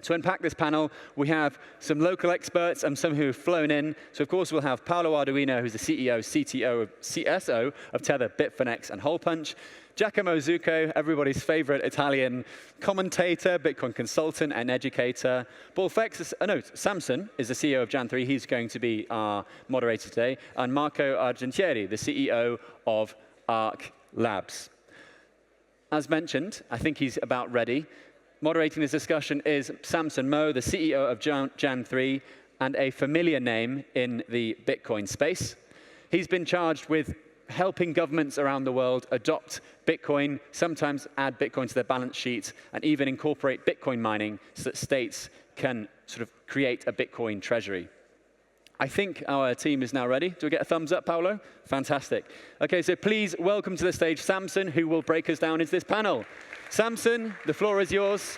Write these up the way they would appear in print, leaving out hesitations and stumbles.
To unpack this panel, we have some local experts and some who have flown in. So of course, we'll have Paolo Ardoino, who's the CEO, CTO, CSO of Tether, Bitfinex, and Holepunch. Giacomo Zucco, everybody's favorite Italian commentator, Bitcoin consultant, and educator. Samson is the CEO of Jan3. He's going to be our moderator today. And Marco Argentieri, the CEO of Arc Labs. As mentioned, I think he's about ready. Moderating this discussion is Samson Moe, the CEO of Jan3, and a familiar name in the Bitcoin space. He's been charged with helping governments around the world adopt Bitcoin, sometimes add Bitcoin to their balance sheet, and even incorporate Bitcoin mining so that states can sort of create a Bitcoin treasury. I think our team is now ready. Do we get a thumbs up, Paolo? Fantastic. OK, so please welcome to the stage Samson, who will break us down into this panel. Samson, the floor is yours,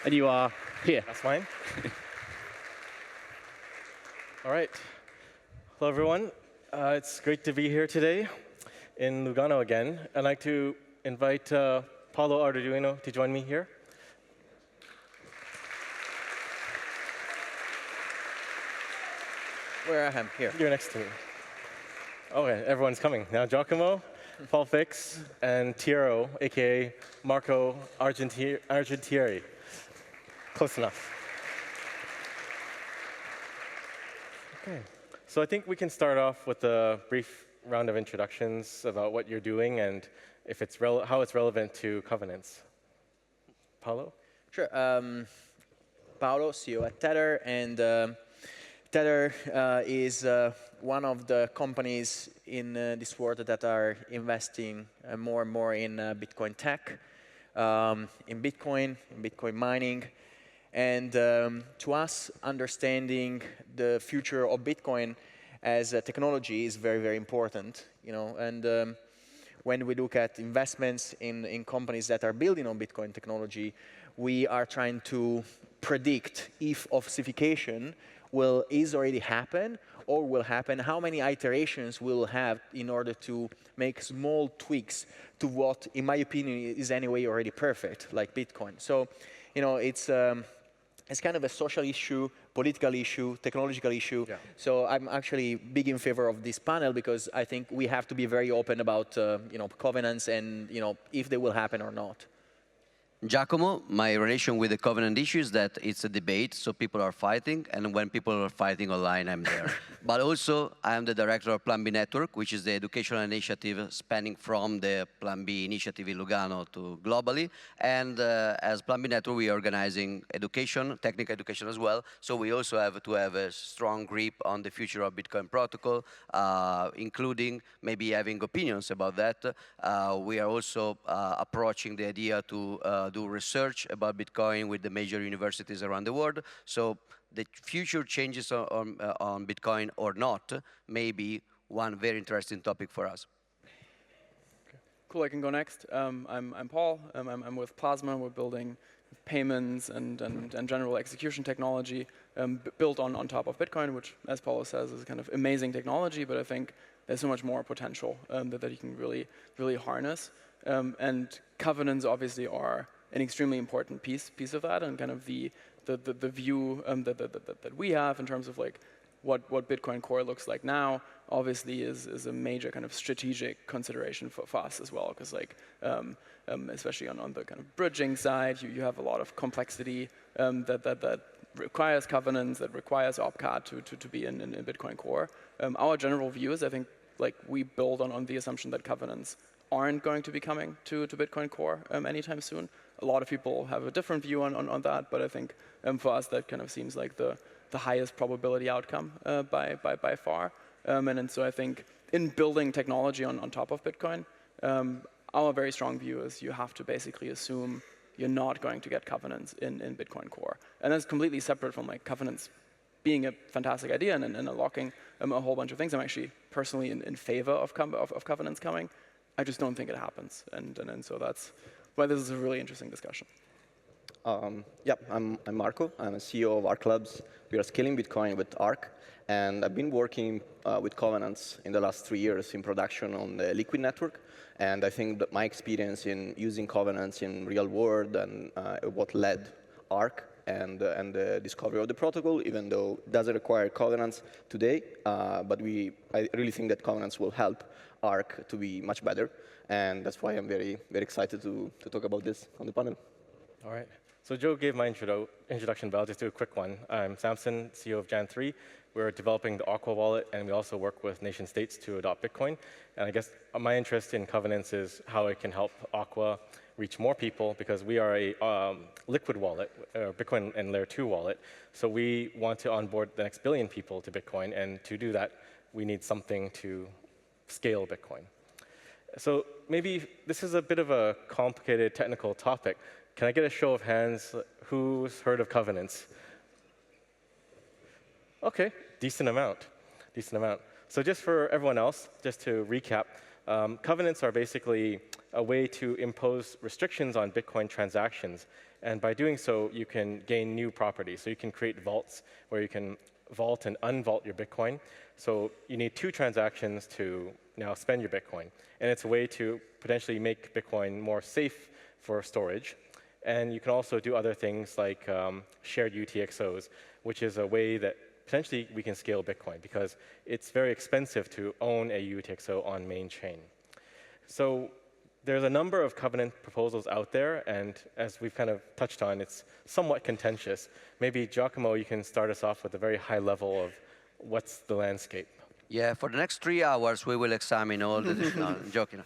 and you are here. That's mine. All right. Hello, everyone. It's great to be here today in Lugano again. I'd like to invite Paolo Ardoino to join me here. Where I am, here. You're next to me. OK, everyone's coming. Now, Giacomo, Faecks, and Tiero, a.k.a. Marco Argentieri. Close enough. OK. So I think we can start off with a brief round of introductions about what you're doing and if it's how it's relevant to covenants. Paolo? Sure. Paolo, CEO at Tether, and Tether is one of the companies in this world that are investing more and more in Bitcoin tech, in Bitcoin mining. And to us, understanding the future of Bitcoin as a technology is very, very important. And when we look at investments in companies that are building on Bitcoin technology, we are trying to predict if ossification is already happen or will happen, how many iterations we'll have in order to make small tweaks to what, in my opinion, is anyway already perfect, like Bitcoin. So, it's kind of a social issue, political issue, technological issue. Yeah. So I'm actually big in favor of this panel because I think we have to be very open about covenants and if they will happen or not. Giacomo, my relation with the covenant issue is that it's a debate, so people are fighting, and when people are fighting online, I'm there. But also, I am the director of Plan B Network, which is the educational initiative spanning from the Plan B initiative in Lugano to globally. And as Plan B Network, we are organizing education, technical education as well. So we also have to have a strong grip on the future of Bitcoin protocol, including maybe having opinions about that. We are also approaching the idea to do research about Bitcoin with the major universities around the world. So the future changes on Bitcoin or not may be one very interesting topic for us. Okay. Cool, I can go next. I'm Paul. I'm with Plasma. We're building payments and general execution technology built on top of Bitcoin, which, as Paolo says, is kind of amazing technology, but I think there's so much more potential that you can really harness. And covenants obviously are an extremely important piece of that, and kind of the view that we have in terms of like what Bitcoin Core looks like now, obviously is a major kind of strategic consideration for us as well, because like especially on the kind of bridging side, you have a lot of complexity that requires covenants, that requires opcard to be in Bitcoin Core. Our general view is, I think, like we build on the assumption that covenants aren't going to be coming to Bitcoin Core anytime soon. A lot of people have a different view on that, but I think for us that kind of seems like the highest probability outcome by far. And so I think in building technology on top of Bitcoin, our very strong view is you have to basically assume you're not going to get covenants in Bitcoin Core. And that's completely separate from like covenants being a fantastic idea and unlocking a whole bunch of things. I'm actually personally in favor of covenants coming. I just don't think it happens. And so that's why this is a really interesting discussion. Yep, I'm Marco. I'm a CEO of Arc Labs. We are scaling Bitcoin with Arc. And I've been working with covenants in the last 3 years in production on the Liquid network. And I think that my experience in using covenants in real world and what led Arc and the discovery of the protocol, even though it doesn't require covenants today. But I really think that covenants will help Arc to be much better. And that's why I'm very, very excited to talk about this on the panel. All right. So Joe gave my introduction, but I'll just do a quick one. I'm Samson, CEO of Jan3. We're developing the Aqua wallet, and we also work with nation states to adopt Bitcoin. And I guess my interest in Covenants is how it can help Aqua reach more people, because we are a liquid wallet, Bitcoin and Layer 2 wallet. So we want to onboard the next billion people to Bitcoin, and to do that, we need something to scale Bitcoin. So maybe this is a bit of a complicated technical topic. Can I get a show of hands? Who's heard of covenants? OK, decent amount. So just for everyone else, just to recap, covenants are basically a way to impose restrictions on Bitcoin transactions. And by doing so, you can gain new properties. So you can create vaults where you can vault and unvault your Bitcoin. So you need 2 transactions to now spend your Bitcoin. And it's a way to potentially make Bitcoin more safe for storage. And you can also do other things like shared UTXOs, which is a way that potentially we can scale Bitcoin, because it's very expensive to own a UTXO on main chain. So there's a number of covenant proposals out there, and as we've kind of touched on, it's somewhat contentious. Maybe, Giacomo, you can start us off with a very high level of what's the landscape. Yeah, for the next 3 hours, we will examine all the no, I'm joking.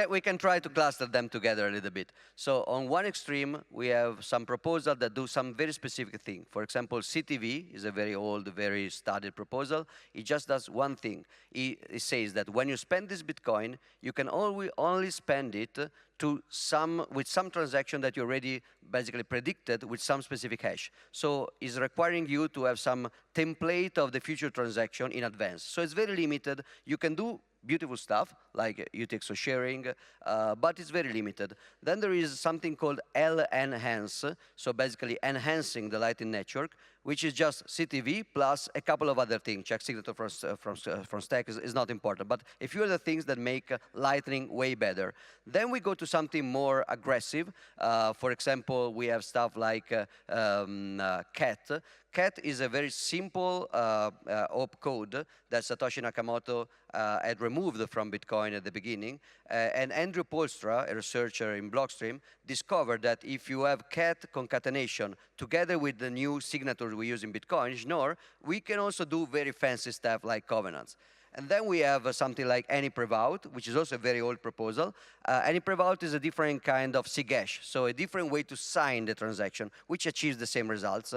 We can try to cluster them together a little bit. So on one extreme, we have some proposals that do some very specific thing. For example, CTV is a very old, very studied proposal. It just does one thing. It says that when you spend this Bitcoin, you can only spend it with some transaction that you already basically predicted with some specific hash. So it's requiring you to have some template of the future transaction in advance. So it's very limited. You can do beautiful stuff like UTXO sharing, but it's very limited. Then there is something called L-enhance, so basically enhancing the Lightning Network, which is just CTV plus a couple of other things. Check signature from stack is not important, but a few other things that make Lightning way better. Then we go to something more aggressive. For example, we have stuff like CAT. CAT is a very simple opcode that Satoshi Nakamoto had removed from Bitcoin at the beginning. And Andrew Polstra, a researcher in Blockstream, discovered that if you have CAT concatenation together with the new signature we use in Bitcoin, Schnorr, we can also do very fancy stuff like covenants. And then we have something like AnyPrevout, which is also a very old proposal. AnyPrevout is a different kind of SIG-hash, so a different way to sign the transaction, which achieves the same results,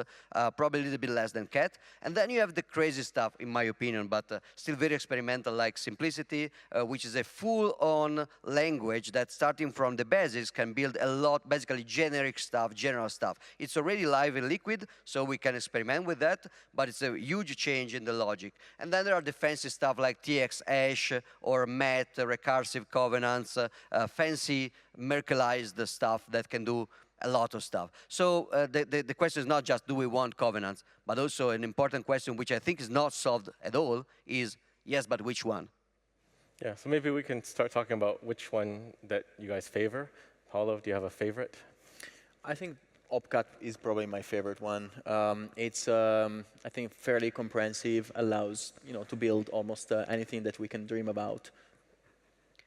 probably a little bit less than CAT. And then you have the crazy stuff, in my opinion, but still very experimental, like Simplicity, which is a full-on language that, starting from the basics, can build a lot, basically generic stuff, general stuff. It's already live in Liquid, so we can experiment with that, but it's a huge change in the logic. And then there are the fancy stuff like TX hash or MET, recursive covenants, fancy Merkelized stuff that can do a lot of stuff. So the question is not just do we want covenants, but also an important question, which I think is not solved at all, is yes, but which one? Yeah, so maybe we can start talking about which one that you guys favor. Paolo, do you have a favorite? I think OpCat is probably my favorite one. It's, I think, fairly comprehensive, allows to build almost anything that we can dream about.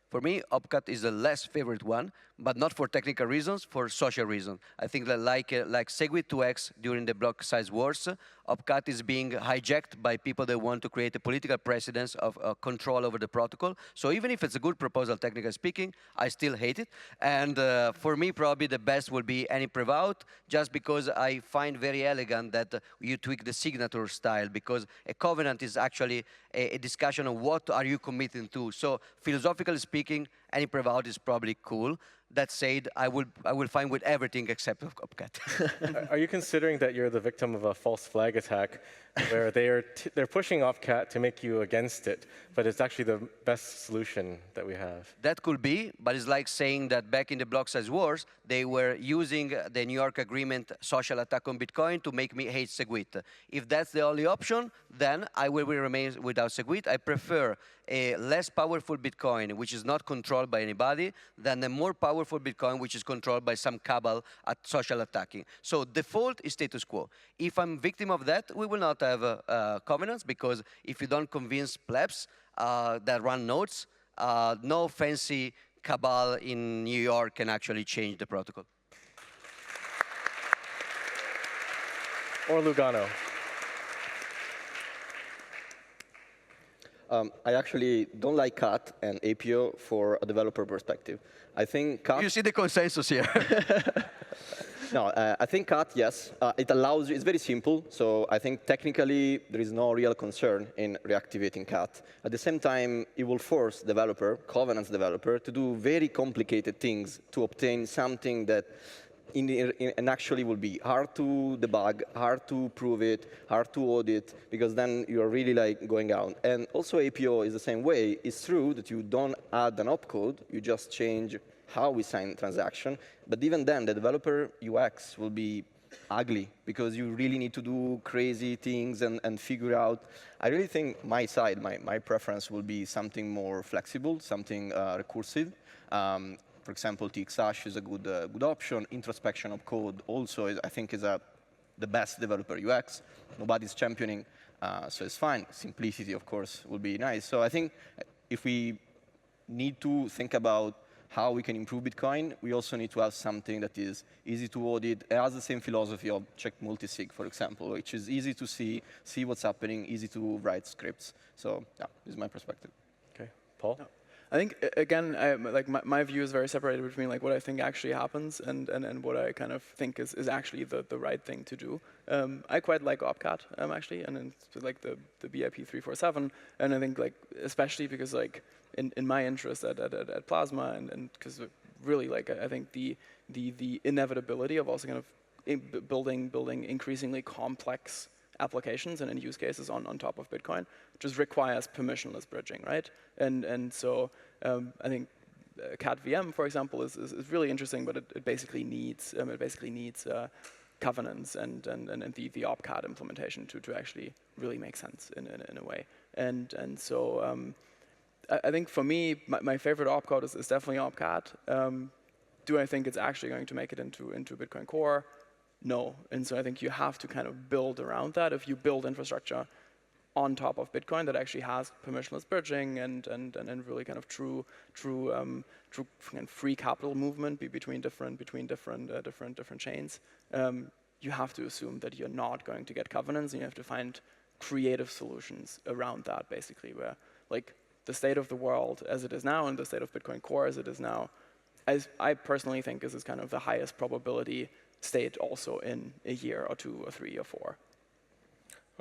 For me, OpCat is the less favorite one, but not for technical reasons, for social reasons. I think that like Segwit2x during the block size wars, OpCat is being hijacked by people that want to create a political precedence of control over the protocol. So even if it's a good proposal, technically speaking, I still hate it. And for me, probably the best will be AnyPrevout, just because I find very elegant that you tweak the signature style, because a covenant is actually a discussion of what are you committing to. So philosophically speaking, AnyPrevout is probably cool. That said, I will fine with everything except OpCat. Are you considering that you're the victim of a false flag attack where they're pushing off cat to make you against it, but it's actually the best solution that we have. That could be, but it's like saying that back in the block size wars, they were using the New York Agreement social attack on Bitcoin to make me hate SegWit. If that's the only option, then I will remain without SegWit. I prefer a less powerful Bitcoin, which is not controlled by anybody, than a more powerful Bitcoin, which is controlled by some cabal at social attacking. So default is status quo. If I'm victim of that, we will not have covenants, because if you don't convince plebs that run nodes, no fancy cabal in New York can actually change the protocol. Or Lugano. I actually don't like CAT and APO for a developer perspective. I think CAT... You see the consensus here. No, I think CAT, yes. It allows you, it's very simple, so I think technically there is no real concern in reactivating CAT. At the same time, it will force developer, Covenant's developer, to do very complicated things to obtain something that and actually will be hard to debug, hard to prove it, hard to audit, because then you're really like going out. And also APO is the same way. It's true that you don't add an opcode, you just change how we sign transaction. But even then, the developer UX will be ugly, because you really need to do crazy things and figure out. I really think my side, my preference will be something more flexible, something recursive. For example, TXHash is a good option. Introspection of code also, I think, is the best developer UX. Nobody's championing, so it's fine. Simplicity, of course, would be nice. So I think if we need to think about how we can improve Bitcoin, we also need to have something that is easy to audit. It has the same philosophy of check multisig, for example, which is easy to see what's happening, easy to write scripts. So yeah, this is my perspective. Okay, Paul? No. I think, again, my view is very separated between like what I think actually happens and what I kind of think is actually the right thing to do. I quite like OpCat, actually, and then like the BIP 347, and I think like especially because like in my interest at Plasma and because really like I think the inevitability of also kind of building increasingly complex applications and use cases on top of Bitcoin, just requires permissionless bridging, right? And so I think Cat VM, for example, is really interesting, but it basically needs covenants and the OpCat implementation to actually really make sense in a way. And so I think for me, my favorite opcode is definitely OpCat. Do I think it's actually going to make it into Bitcoin Core? No, and so I think you have to kind of build around that. If you build infrastructure on top of Bitcoin that actually has permissionless bridging and really kind of true free capital movement between different chains, you have to assume that you're not going to get covenants, and you have to find creative solutions around that, basically, where like the state of the world as it is now and the state of Bitcoin Core as it is now, as I personally think is kind of the highest probability state also in a year or 2 or 3 or 4.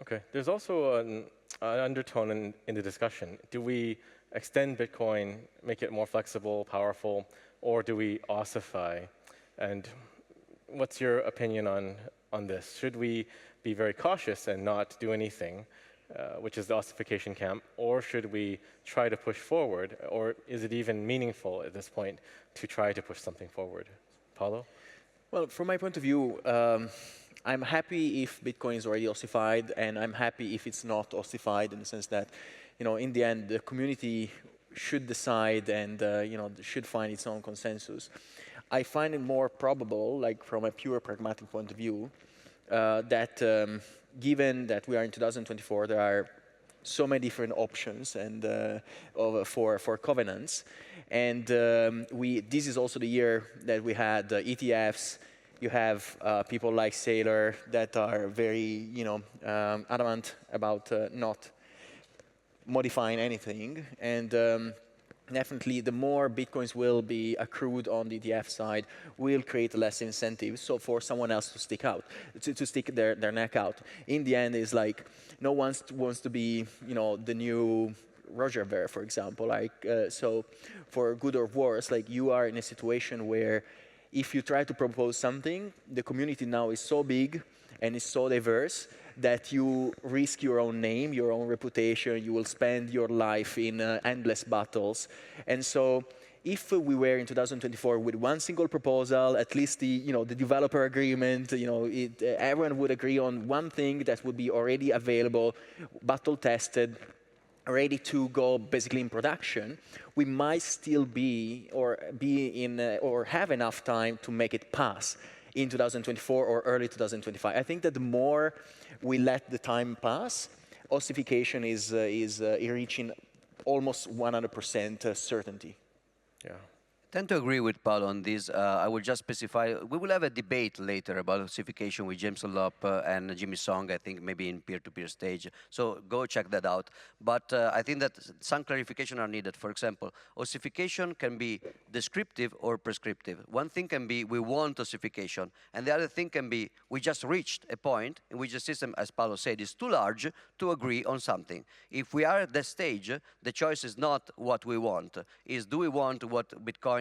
Okay, there's also an undertone in the discussion. Do we extend Bitcoin, make it more flexible, powerful, or do we ossify? And what's your opinion on this? Should we be very cautious and not do anything, which is the ossification camp, or should we try to push forward, or is it even meaningful at this point to try to push something forward? Paolo? Well, from my point of view, I'm happy if Bitcoin is already ossified, and I'm happy if it's not ossified in the sense that, in the end, the community should decide and, should find its own consensus. I find it more probable, like from a pure pragmatic point of view, that given that we are in 2024, there are so many different options and for covenants. And this is also the year that we had ETFs. You have people like Saylor that are very, adamant about not modifying anything. And definitely, the more Bitcoins will be accrued on the ETF side, will create less incentives. So for someone else to stick out, to stick their neck out. In the end, it's like no one wants to be, the new Roger Ver, for example. So for good or worse, like you are in a situation where if you try to propose something, the community now is so big and is so diverse that you risk your own name, your own reputation, you will spend your life in endless battles. And so if we were in 2024 with one single proposal, at least the developer agreement, everyone would agree on one thing that would be already available, battle tested, ready to go basically in production, we might still be or have enough time to make it pass in 2024 or early 2025. I think that the more we let the time pass, ossification is reaching almost 100% certainty. Yeah. I tend to agree with Paolo on this. I will just specify, we will have a debate later about ossification with James Lop and Jimmy Song, I think maybe in peer-to-peer stage. So go check that out. But I think that some clarification are needed. For example, ossification can be descriptive or prescriptive. One thing can be we want ossification, and the other thing can be we just reached a point in which the system, as Paolo said, is too large to agree on something. If we are at that stage, the choice is not what we want, is do we want what Bitcoin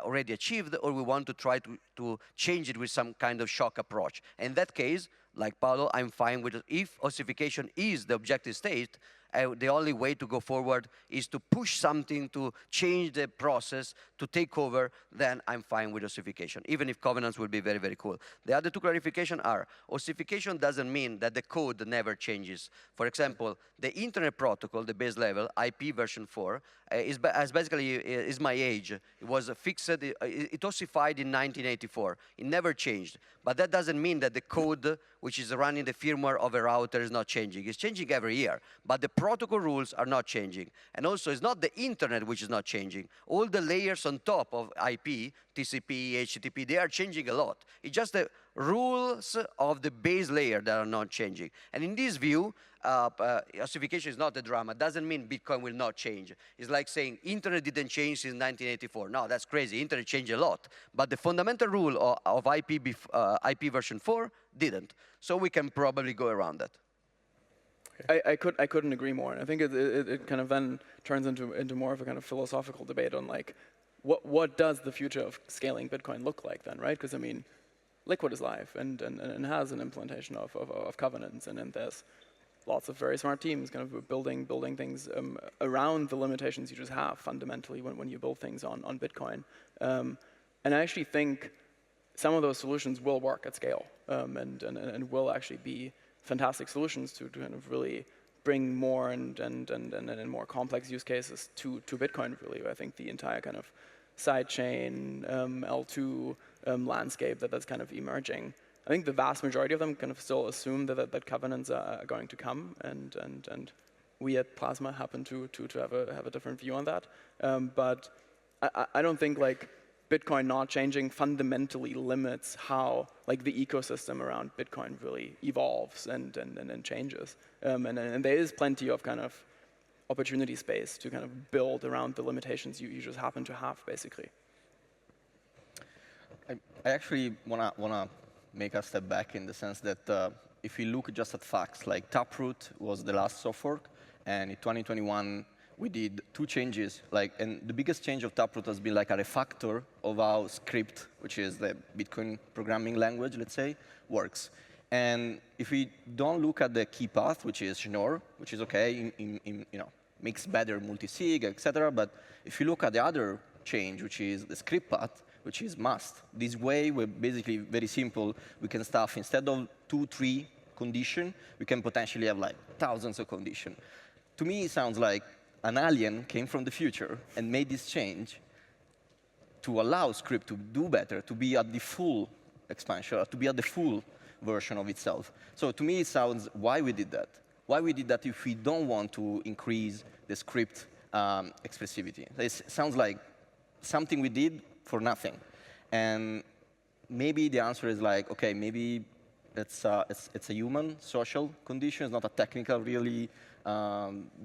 already achieved, or we want to try to change it with some kind of shock approach. In that case, like Paolo, I'm fine with it. If ossification is the objective state, the only way to go forward is to push something to change the process, to take over, then I'm fine with ossification, even if covenants will be very, very cool. The other two clarifications are, ossification doesn't mean that the code never changes. For example, the internet protocol, the base level, IP version 4, is my age. It was fixed, it ossified in 1984. It never changed. But that doesn't mean that the code, which is running the firmware of a router, is not changing. It's changing every year. But the protocol rules are not changing. And also, it's not the internet which is not changing. All the layers on top of IP, TCP, HTTP, they are changing a lot. It's just the rules of the base layer that are not changing. And in this view, ossification is not a drama. It doesn't mean Bitcoin will not change. It's like saying internet didn't change since 1984. No, that's crazy. Internet changed a lot. But the fundamental rule of IP version 4 didn't. So we can probably go around that. I couldn't agree more. And I think it kind of then turns into more of a kind of philosophical debate on like, what does the future of scaling Bitcoin look like then, right? Because I mean, Liquid is live and has an implementation of covenants, and there's lots of very smart teams kind of building things around the limitations you just have fundamentally when you build things on Bitcoin. And I actually think some of those solutions will work at scale and will actually be fantastic solutions to kind of really bring more and more complex use cases to Bitcoin, really. I think the entire kind of sidechain L2 landscape that's kind of emerging, I think the vast majority of them kind of still assume that covenants are going to come, and we at Plasma happen to have a different view on that. But I don't think like Bitcoin not changing fundamentally limits how like the ecosystem around Bitcoin really evolves and changes. And there is plenty of kind of opportunity space to kind of build around the limitations you just happen to have, basically. I actually wanna make a step back in the sense that if we look just at facts, like Taproot was the last soft fork, and in 2021 we did 2 changes. And the biggest change of Taproot has been like a refactor of how script, which is the Bitcoin programming language, let's say, works. And if we don't look at the key path, which is Schnorr, which is okay, makes better multi-sig, etc. But if you look at the other change, which is the script path, which is must. This way, we're basically very simple. We can stuff, instead of 2, 3 condition, we can potentially have like thousands of condition. To me, it sounds like an alien came from the future and made this change to allow script to do better, to be at the full expansion, to be at the full version of itself. So to me, it sounds why we did that. Why we did that if we don't want to increase the script expressivity. It sounds like something we did for nothing. And maybe the answer is like, okay, maybe it's a human social condition. It's not a technical really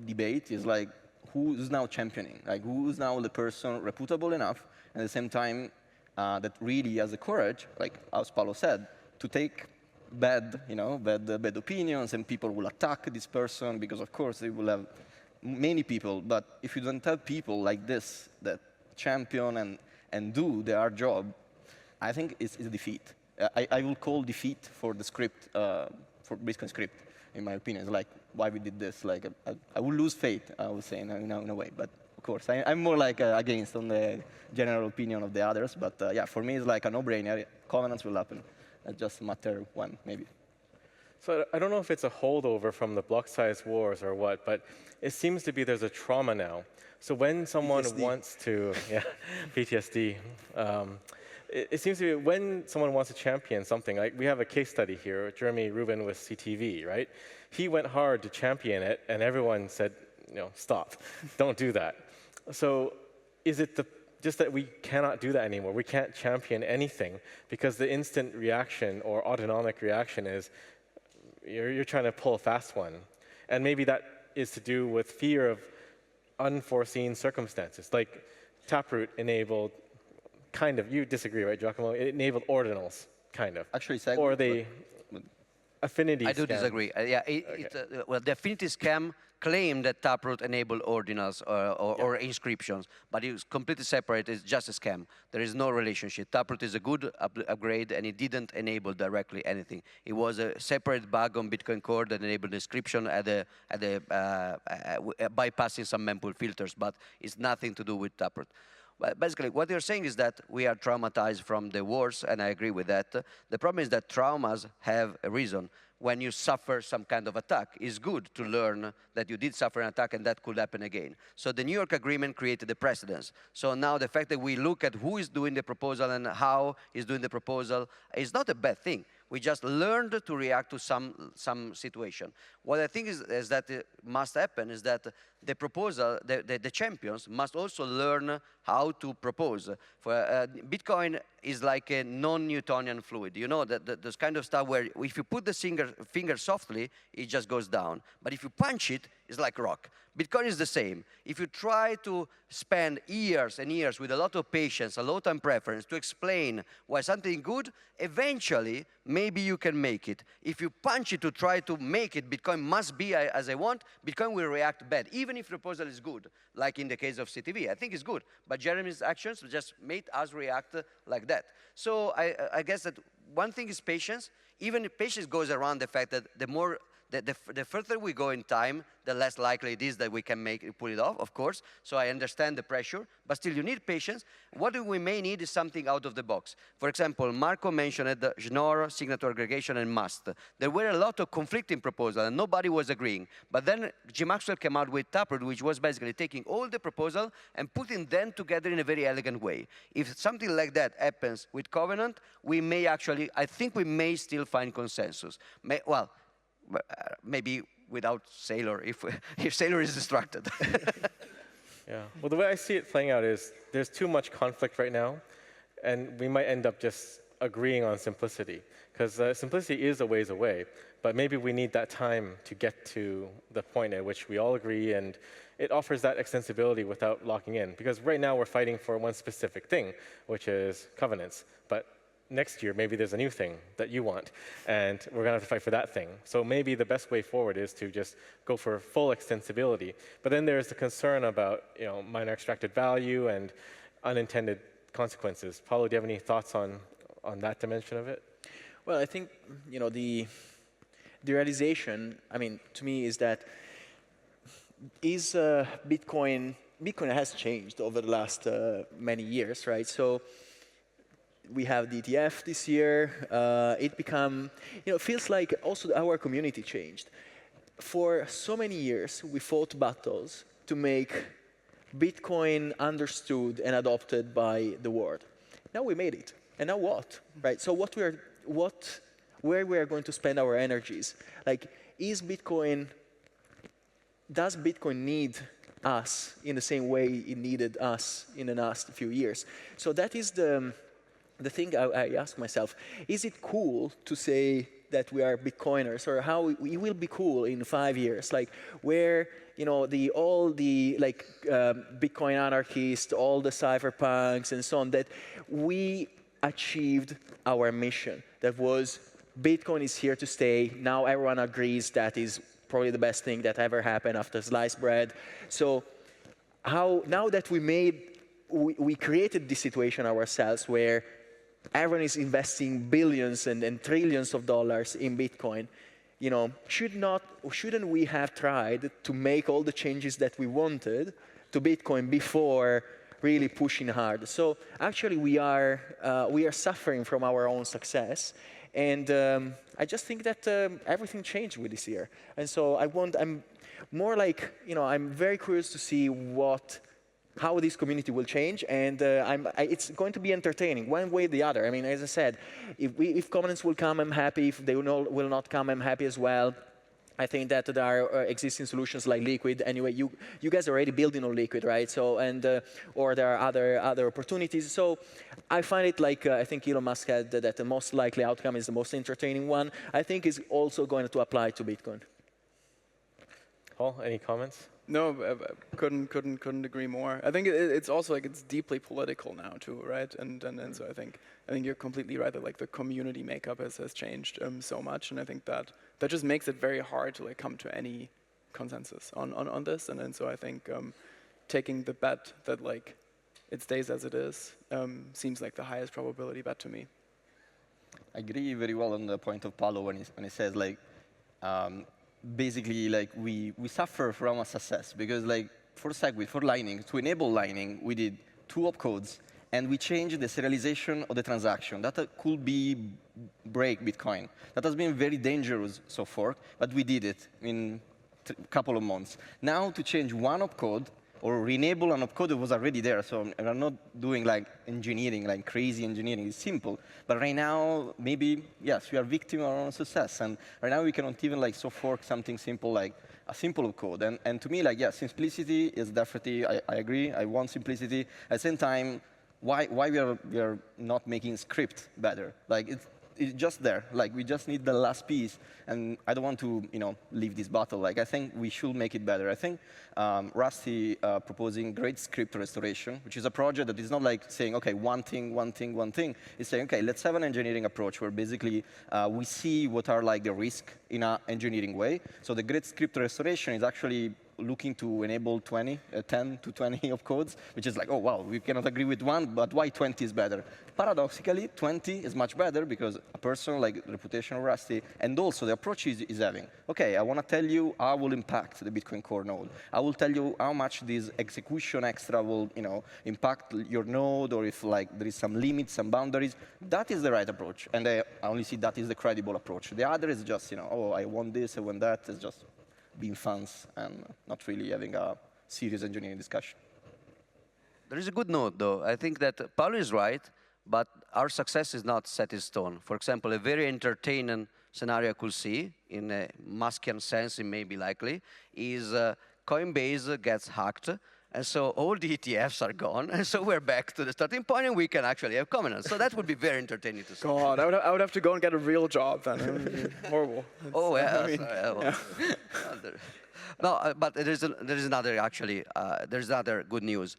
debate. It's like, who's now championing? Like, who's now the person reputable enough, and at the same time that really has the courage, like as Paolo said, to take bad opinions, and people will attack this person because, of course, they will have many people. But if you don't have people like this that champion and do their job, I think it's a defeat. I will call defeat for the script, for Bitcoin script. in my opinion. It's like, why we did this? Like, I would lose faith, I would say, in a way. But of course, I'm more like against on the general opinion of the others. But yeah, for me, it's like a no-brainer. Covenants will happen. It's just a matter of when, maybe. So I don't know if it's a holdover from the block size wars or what, but it seems to be there's a trauma now. So when someone wants to, yeah, PTSD, it seems to be when someone wants to champion something, like we have a case study here, Jeremy Rubin with CTV, right? He went hard to champion it, and everyone said, stop, don't do that. So is it just that we cannot do that anymore? We can't champion anything because the instant reaction or autonomic reaction is you're trying to pull a fast one. And maybe that is to do with fear of unforeseen circumstances, like Taproot enabled kind of, you disagree, right, Giacomo? It enabled ordinals, kind of. Actually, or the affinity I do scam. disagree. Well, the affinity scam claimed that Taproot enabled ordinals or inscriptions, but it was completely separate. It's just a scam. There is no relationship. Taproot is a good upgrade, and it didn't enable directly anything. It was a separate bug on Bitcoin Core that enabled inscription bypassing some mempool filters, but it's nothing to do with Taproot. But basically, what you're saying is that we are traumatized from the wars, and I agree with that. The problem is that traumas have a reason. When you suffer some kind of attack, it's good to learn that you did suffer an attack and that could happen again. So the New York Agreement created a precedence. So now the fact that we look at who is doing the proposal and how he's doing the proposal is not a bad thing. We just learned to react to some situation. What I think is that must happen is that the proposal, the champions must also learn how to propose. For Bitcoin is like a non-Newtonian fluid. You know, this kind of stuff where if you put the finger softly, it just goes down. But if you punch it, it's like rock. Bitcoin is the same. If you try to spend years and years with a lot of patience, a lot of preference to explain why something good, eventually, maybe you can make it. If you punch it to try to make it, Bitcoin must be as I want, Bitcoin will react bad, even if the proposal is good, like in the case of CTV. I think it's good, but Jeremy's actions just made us react like that. So I guess that one thing is patience. Even patience goes around the fact that the further we go in time, the less likely it is that we can pull it off, of course. So I understand the pressure, but still you need patience. What we may need is something out of the box. For example, Marco mentioned the Schnorr, signature aggregation, and MUST. There were a lot of conflicting proposals, and nobody was agreeing. But then Jim Maxwell came out with Taproot, which was basically taking all the proposals and putting them together in a very elegant way. If something like that happens with Covenant, we may actually, I think we may still find consensus. Maybe without Sailor, if Sailor is distracted. Yeah. Well, the way I see it playing out is there's too much conflict right now, and we might end up just agreeing on simplicity, because simplicity is a ways away, but maybe we need that time to get to the point at which we all agree, and it offers that extensibility without locking in, because right now we're fighting for one specific thing, which is covenants, but next year, maybe there's a new thing that you want, and we're going to have to fight for that thing. So maybe the best way forward is to just go for full extensibility. But then there's the concern about minor extracted value and unintended consequences. Paolo, do you have any thoughts on that dimension of it? Well, I think the realization, to me, is that Bitcoin has changed over the last many years, right? So we have the ETF this year. It feels like also our community changed. For so many years, we fought battles to make Bitcoin understood and adopted by the world. Now we made it. And now what? Right? So where we are going to spend our energies? Like, does Bitcoin need us in the same way it needed us in the last few years? So that is the thing I ask myself. Is it cool to say that we are Bitcoiners, or how we will be cool in 5 years? Like, where all the Bitcoin anarchists, all the cypherpunks and so on, that we achieved our mission. That was, Bitcoin is here to stay. Now everyone agrees that is probably the best thing that ever happened after sliced bread. So now that we created this situation ourselves where everyone is investing billions and trillions of dollars in Bitcoin, shouldn't we have tried to make all the changes that we wanted to Bitcoin before really pushing hard? So actually, we are suffering from our own success, and I just think that everything changed with this year, and so I'm more like, I'm very curious to see how this community will change, and it's going to be entertaining, one way or the other. I mean, as I said, if covenants will come, I'm happy. If they will not come, I'm happy as well. I think that there are existing solutions like Liquid. Anyway, you guys are already building on Liquid, right? So, or there are other opportunities. So I find it like, I think Elon Musk said that the most likely outcome is the most entertaining one. I think is also going to apply to Bitcoin. Paul, any comments? No, couldn't agree more. I think it's also like it's deeply political now too, right? And so I think you're completely right that like the community makeup has changed so much, and I think that just makes it very hard to like come to any consensus on this. And so I think taking the bet that like it stays as it is seems like the highest probability bet to me. I agree very well on the point of Paolo when he says like. Basically, like we suffer from a success because, like, for SegWit, for Lightning, to enable Lightning, we did 2 opcodes, and we changed the serialization of the transaction. That could be break Bitcoin. That has been very dangerous so far, but we did it in a couple of months. Now to change 1 opcode or re-enable an opcode that was already there. So I'm not doing like engineering, like crazy engineering. It's simple. But right now, maybe, yes, we are victim of our own success. And right now, we cannot even like so fork something simple like a simple opcode. And to me, like, yeah, simplicity is definitely, I agree. I want simplicity. At the same time, why we are not making script better? Like, it's just there. Like, we just need the last piece. And I don't want to, leave this battle. Like, I think we should make it better. I think Rusty proposing great script restoration, which is a project that is not like saying, OK, one thing. It's saying, OK, let's have an engineering approach where basically we see what are like the risk in an engineering way. So the great script restoration is actually looking to enable 10 to 20 opcodes, which is like, oh, wow, we cannot agree with 1, but why 20 is better? Paradoxically, 20 is much better because a person like reputation of Rusty, and also the approach is having, OK, I want to tell you how I will impact the Bitcoin Core node. I will tell you how much this execution extra will impact your node, or if like there is some limits, some boundaries. That is the right approach. And I only see that is the credible approach. The other is just, oh, I want this, I want that. It's just being fans and not really having a serious engineering discussion. There is a good note, though. I think that Paolo is right, but our success is not set in stone. For example, a very entertaining scenario I could see, in a Muskian sense, it may be likely, is Coinbase gets hacked, and so all the ETFs are gone, and so we're back to the starting point, and we can actually have covenants. So that would be very entertaining to see. God, I would have to go and get a real job then. It would be horrible. Oh, yeah. No, but there is another, actually, there's other good news.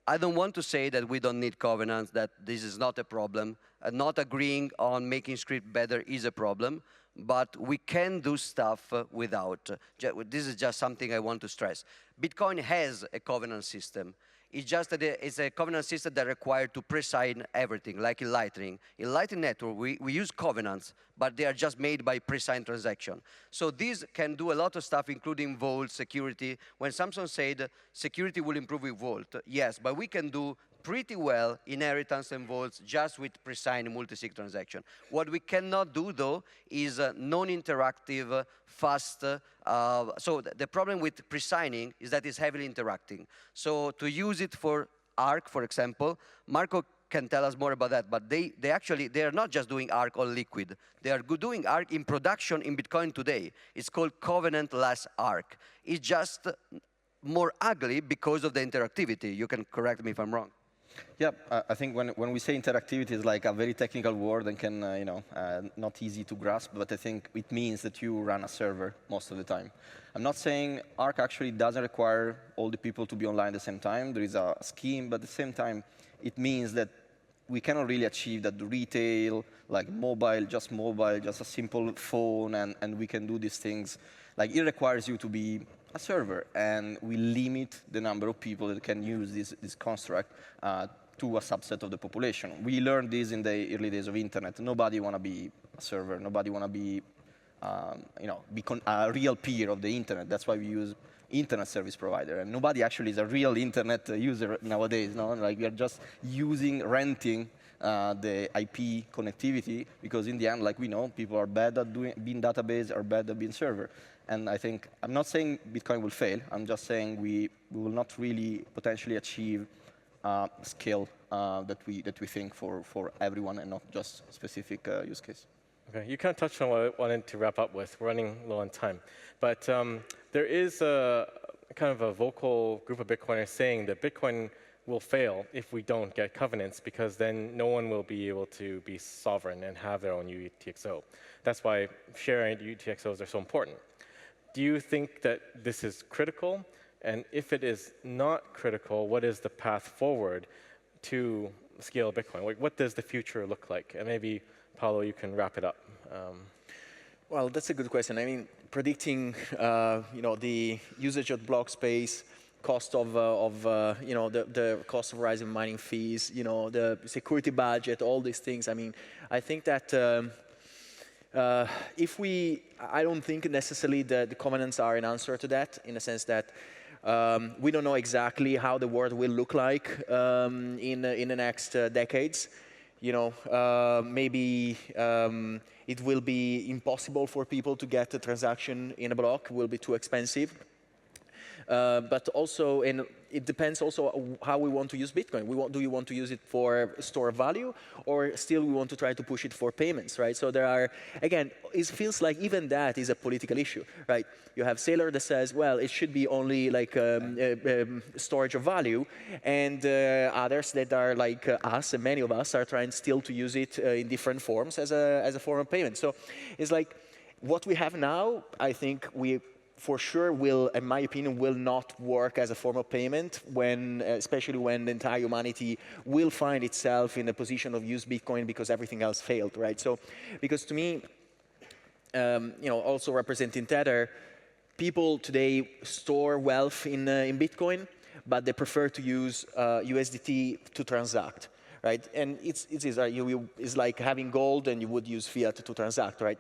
I don't want to say that we don't need covenants, that this is not a problem. Not agreeing on making script better is a problem, but we can do stuff without. This is just something I want to stress. Bitcoin has a covenant system. It's just that it's a covenant system that requires to pre-sign everything, like in Lightning. In Lightning Network, we use covenants, but they are just made by pre-signed transaction. So these can do a lot of stuff, including vault, security. When Samson said security will improve with vault, yes, but we can do pretty well inheritance and vaults just with pre-signed multi-sig transaction. What we cannot do, though, is non-interactive, fast. So the problem with pre-signing is that it's heavily interacting. So to use it for ARC, for example, Marco can tell us more about that, but they are not just doing ARC or Liquid. They are doing ARC in production in Bitcoin today. It's called covenant-less ARC. It's just more ugly because of the interactivity. You can correct me if I'm wrong. Yeah, I think when we say interactivity, it's like a very technical word and can, not easy to grasp, but I think it means that you run a server most of the time. I'm not saying Arc actually doesn't require all the people to be online at the same time. There is a scheme, but at the same time, it means that we cannot really achieve that retail, like mobile, just a simple phone, and we can do these things. Like, it requires you to be a server, and we limit the number of people that can use this construct to a subset of the population. We learned this in the early days of internet. Nobody want to be a server. Nobody want to be be a real peer of the internet. That's why we use internet service provider, and nobody actually is a real internet user nowadays. No, like we are just renting the IP connectivity, because in the end, like we know, people are bad at being database or bad at being server. And I think, I'm not saying Bitcoin will fail, I'm just saying we will not really potentially achieve scale that we think for everyone and not just specific use case. Okay, you kind of touched on what I wanted to wrap up with. We're running low on time. But there is a kind of a vocal group of Bitcoiners saying that Bitcoin will fail if we don't get covenants, because then no one will be able to be sovereign and have their own UTXO. That's why sharing UTXOs are so important. Do you think that this is critical? And if it is not critical, what is the path forward to scale Bitcoin? Like, what does the future look like? And maybe, Paolo, you can wrap it up. Well, that's a good question. I mean, predicting the usage of block space, cost of the cost of rising mining fees, the security budget, all these things. I mean, I think that I don't think necessarily that the covenants are an answer to that, in the sense that we don't know exactly how the world will look like in the next decades. Maybe it will be impossible for people to get a transaction in a block, will be too expensive. But also, it depends also how we want to use Bitcoin. Do you want to use it for store of value, or still we want to try to push it for payments, right? So there are, again, it feels like even that is a political issue, right? You have Saylor that says, well, it should be only like storage of value, and others that are like us, and many of us are trying still to use it in different forms as a form of payment. So it's like what we have now, I think we for sure will, in my opinion, will not work as a form of payment especially when the entire humanity will find itself in a position of use Bitcoin because everything else failed, right? So, because to me, also representing Tether, people today store wealth in Bitcoin, but they prefer to use USDT to transact. Right, and it's like having gold and you would use fiat to transact, right?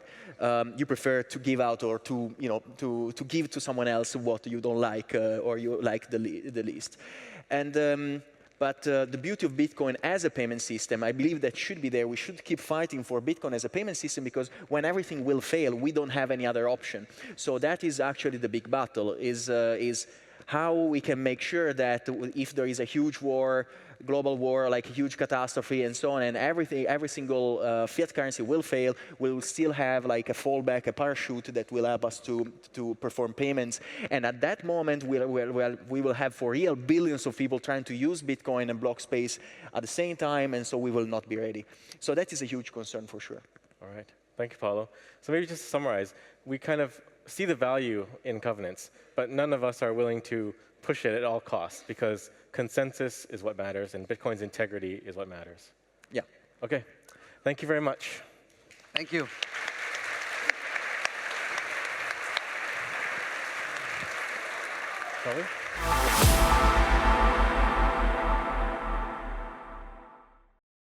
You prefer to give out or to give to someone else what you don't like or you like the least. And but the beauty of Bitcoin as a payment system, I believe that should be there. We should keep fighting for Bitcoin as a payment system, because when everything will fail, we don't have any other option. So that is actually the big battle, is how we can make sure that if there is a huge war, global war, like a huge catastrophe and so on, and every single fiat currency will fail, we'll still have like a fallback, a parachute that will help us to perform payments. And at that moment, we will have for real billions of people trying to use Bitcoin and block space at the same time, and so we will not be ready. So that is a huge concern for sure. All right. Thank you, Paolo. So maybe just to summarize, we kind of see the value in covenants, but none of us are willing to push it at all costs, because consensus is what matters, and Bitcoin's integrity is what matters. Yeah. Okay. Thank you very much. Thank you. Shall we?